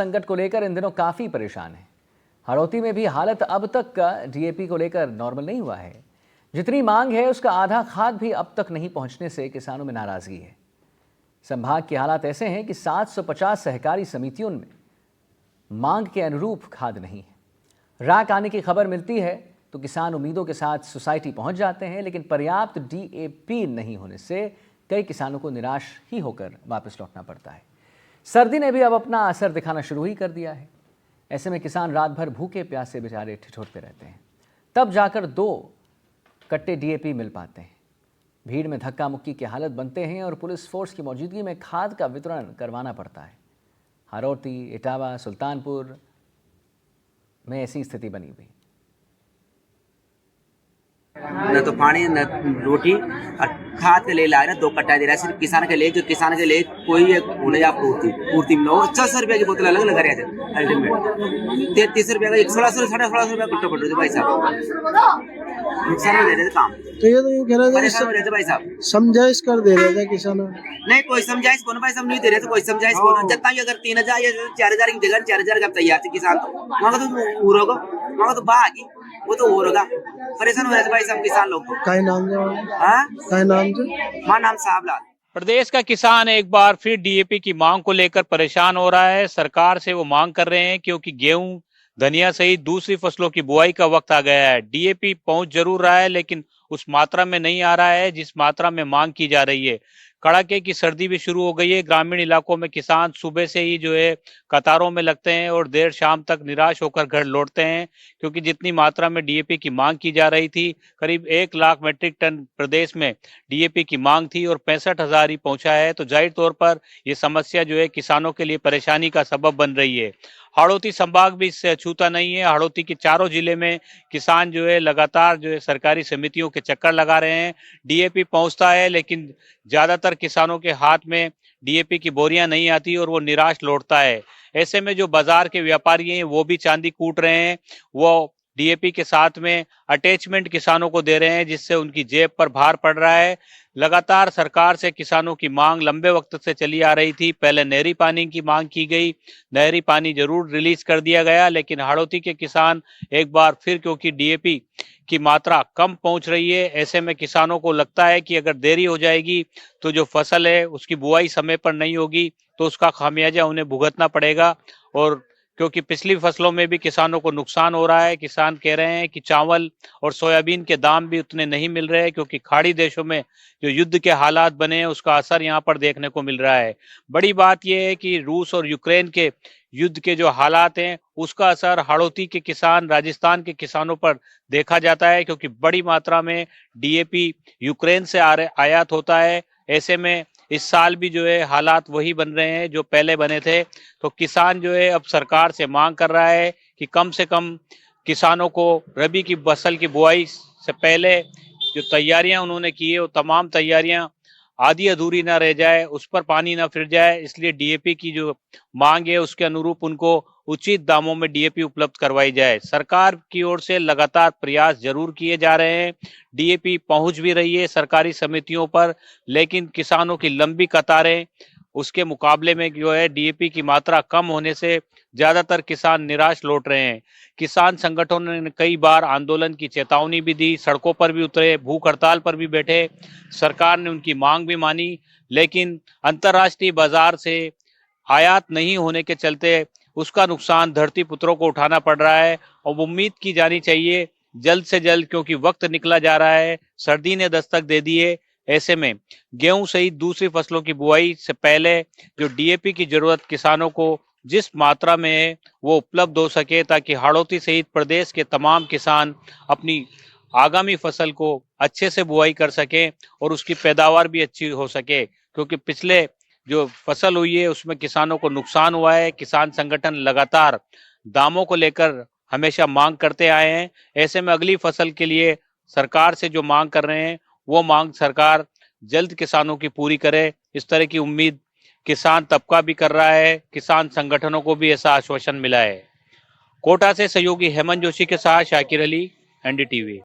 संकट को लेकर इन दिनों काफी परेशान है। हड़ौती में भी हालत अब तक का डीएपी को लेकर नॉर्मल नहीं हुआ है। जितनी मांग है उसका आधा खाद भी अब तक नहीं पहुंचने से किसानों में नाराजगी है। संभाग के हालात ऐसे हैं कि 750 सहकारी समितियों में मांग के अनुरूप खाद नहीं है। राख आने की खबर मिलती है तो किसान उम्मीदों के साथ सोसाइटी पहुंच जाते हैं, लेकिन पर्याप्त डीएपी नहीं होने से कई किसानों को निराश ही होकर वापस लौटना पड़ता है। सर्दी ने भी अब अपना असर दिखाना शुरू ही कर दिया है। ऐसे में किसान रात भर भूखे प्यासे बेचारे ठिठुरते रहते हैं, तब जाकर 2 कट्टे डीएपी मिल पाते हैं। भीड़ में धक्का मुक्की की हालत बनते हैं और पुलिस फोर्स की मौजूदगी में खाद का वितरण करवाना पड़ता है। हड़ौती, इटावा, सुल्तानपुर में ऐसी स्थिति बनी हुई। न तो पानी न रोटी और खाद के लिए ला रहे 2 कट्टा दे रहा है सिर्फ किसान के लिए, जो किसान के लिए कोई एक होने या पूर्ति में 600 रुपये की बोतल अलग लगा रहे थे। अल्टीमेट 33 रुपये का 1600 1650 रुपया कट्टा पड़ रहे थे भाई साहब। नुकसान में दे रहे थे काम। तो ये तो यूँ कह रहे थे कि भाई साहब समझाइश कर दे रहे थे किसानों। नहीं कोई समझाइश कौन भाई साहब नहीं दे रहे थे, कोई समझाइश कौन। जितना अगर 3000 या 4000 की जगह 4000 का तैयार थे किसान, तो वहाँ का तो पूरा होगा, वहाँ का तो बागी वो तो हो रहा। परेशान हो रहे थे भाई साहब किसान लोग। काय नाम मां नाम साहबलाल। प्रदेश का किसान एक बार फिर डीएपी की मांग को लेकर परेशान हो रहा है। सरकार से वो मांग कर रहे हैं क्योंकि गेहूं, धनिया सहित दूसरी फसलों की बुआई का वक्त आ गया है। डीएपी पहुंच जरूर रहा है लेकिन उस मात्रा में नहीं आ रहा है जिस मात्रा में मांग की जा रही है। कड़ाके की सर्दी भी शुरू हो गई है। ग्रामीण इलाकों में किसान सुबह से ही जो है कतारों में लगते हैं और देर शाम तक निराश होकर घर लौटते हैं, क्योंकि जितनी मात्रा में डीएपी की मांग की जा रही थी, करीब 1 लाख मेट्रिक टन प्रदेश में डीएपी की मांग थी और 65,000 ही पहुंचा है। तो जाहिर तौर पर यह समस्या जो है किसानों के लिए परेशानी का सबब बन रही है। हड़ौती संभाग भी इससे अछूता नहीं है। हड़ौती के चारों जिले में किसान जो है लगातार जो है सरकारी समितियों के चक्कर लगा रहे हैं। डीएपी पहुंचता है लेकिन ज्यादातर किसानों के हाथ में डीएपी की बोरियां नहीं आती और वो निराश लौटता है। ऐसे में जो बाजार के व्यापारी हैं वो भी चांदी कूट रहे हैं। वो डीएपी के साथ में अटैचमेंट किसानों को दे रहे हैं जिससे उनकी जेब पर भार पड़ रहा है। लगातार सरकार से किसानों की मांग लंबे वक्त से चली आ रही थी। पहले नहरी पानी की मांग की गई, नहरी पानी जरूर रिलीज कर दिया गया, लेकिन हड़ौती के किसान एक बार फिर क्योंकि डीएपी की मात्रा कम पहुंच रही है, ऐसे में किसानों को लगता है कि अगर देरी हो जाएगी तो जो फसल है उसकी बुआई समय पर नहीं होगी तो उसका खामियाजा उन्हें भुगतना पड़ेगा। और क्योंकि पिछली फसलों में भी किसानों को नुकसान हो रहा है, किसान कह रहे हैं कि चावल और सोयाबीन के दाम भी उतने नहीं मिल रहे हैं क्योंकि खाड़ी देशों में जो युद्ध के हालात बने हैं उसका असर यहाँ पर देखने को मिल रहा है। बड़ी बात यह है कि रूस और यूक्रेन के युद्ध के जो हालात हैं उसका असर हड़ौती के किसान, राजस्थान के किसानों पर देखा जाता है, क्योंकि बड़ी मात्रा में डीएपी यूक्रेन से आयात होता है। ऐसे में इस साल भी जो है हालात वही बन रहे हैं जो पहले बने थे। तो किसान जो है अब सरकार से मांग कर रहा है कि कम से कम किसानों को रबी की फसल की बुआई से पहले जो तैयारियां उन्होंने की है वो तमाम तैयारियां आधी अधूरी ना रह जाए, उस पर पानी ना फिर जाए। इसलिए डीएपी की जो मांग है उसके अनुरूप उनको उचित दामों में डीएपी उपलब्ध करवाई जाए। सरकार की ओर से लगातार प्रयास जरूर किए जा रहे हैं, डीएपी पहुंच भी रही है सरकारी समितियों पर, लेकिन किसानों की लंबी कतारें उसके मुकाबले में जो है डीएपी की मात्रा कम होने से ज्यादातर किसान निराश लौट रहे हैं। किसान संगठनों ने कई बार आंदोलन की चेतावनी भी दी, सड़कों पर भी उतरे, भूख हड़ताल पर भी बैठे। सरकार ने उनकी मांग भी मानी, लेकिन अंतर्राष्ट्रीय बाजार से आयात नहीं होने के चलते उसका नुकसान धरती पुत्रों को उठाना पड़ रहा है। और उम्मीद की जानी चाहिए जल्द से जल्द, क्योंकि वक्त निकला जा रहा है, सर्दी ने दस्तक दे दी है। ऐसे में गेहूं सहित दूसरी फसलों की बुआई से पहले जो डीएपी की जरूरत किसानों को जिस मात्रा में है वो उपलब्ध हो सके, ताकि हड़ौती सहित प्रदेश के तमाम किसान अपनी आगामी फसल को अच्छे से बुआई कर सकें और उसकी पैदावार भी अच्छी हो सके। क्योंकि पिछले जो फसल हुई है उसमें किसानों को नुकसान हुआ है। किसान संगठन लगातार दामों को लेकर हमेशा मांग करते आए हैं। ऐसे में अगली फसल के लिए सरकार से जो मांग कर रहे हैं वो मांग सरकार जल्द किसानों की पूरी करे, इस तरह की उम्मीद किसान तबका भी कर रहा है। किसान संगठनों को भी ऐसा आश्वासन मिला है। कोटा से सहयोगी हेमंत जोशी के साथ शाकिर अली, एनडीटीवी।